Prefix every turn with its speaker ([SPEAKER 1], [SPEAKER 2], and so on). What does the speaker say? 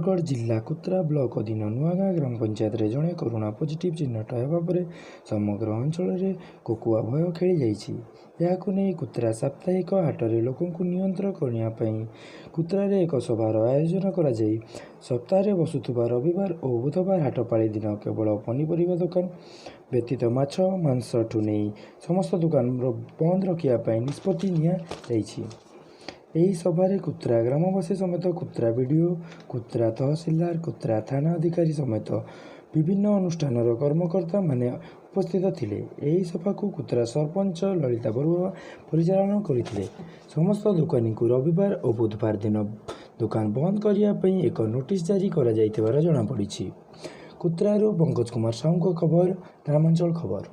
[SPEAKER 1] बरगढ़ जिला कुत्रा ब्लॉक अधीन नुआगाँ ग्राम पंचायत रे जड़े कोरोना पॉजिटिव चिन्हट होगा पर समग्र अंचल कोकुआ भय खेली जाइछि। याकु नै कुत्रा साप्ताहिक हाटरे लोकंकु नियंत्रण करने कुत्रार एक सभार आयोजन करा जाई सप्ताह बसुवा रविवार और बुधवार हाट पाली दिन केवल पनीपरिया दुकान व्यतीत माछ मांस ठू नहीं समस्त दुकान बंद रखा निष्पत्ति निया जाइछि। ଏହି ସଭାରେ କୁତ୍ରା ଗ୍ରାମବାସୀ ସମେତ କୁତ୍ରା ବିଡିଓ, କୁତ୍ରା ତହସିଲଦାର, କୁତ୍ରା ଥାନା ଅଧିକାରୀ ସମେତ ବିଭିନ୍ନ ଅନୁଷ୍ଠାନର କର୍ମକର୍ତ୍ତା ମାନେ ଉପସ୍ଥିତ ଥିଲେ। ଏହି ସଭାକୁ କୁତ୍ରା ସରପଞ୍ଚ ଲଳିତା ବରୁଆ ପରିଚାଳନା କରିଥିଲେ। ସମସ୍ତ ଦୋକାନୀଙ୍କୁ ରବିବାର ଓ ବୁଧବାର ଦିନ ଦୋକାନ ବନ୍ଦ କରିବା ପାଇଁ ଏକ ନୋଟିସ୍ ଜାରି କରାଯାଇଥିବାର ଜଣାପଡ଼ିଛି। କୁତ୍ରାରୁ ପଙ୍କଜ କୁମାର ସାହୁଙ୍କ ଖବର, ଗ୍ରାମାଞ୍ଚଳ ଖବର।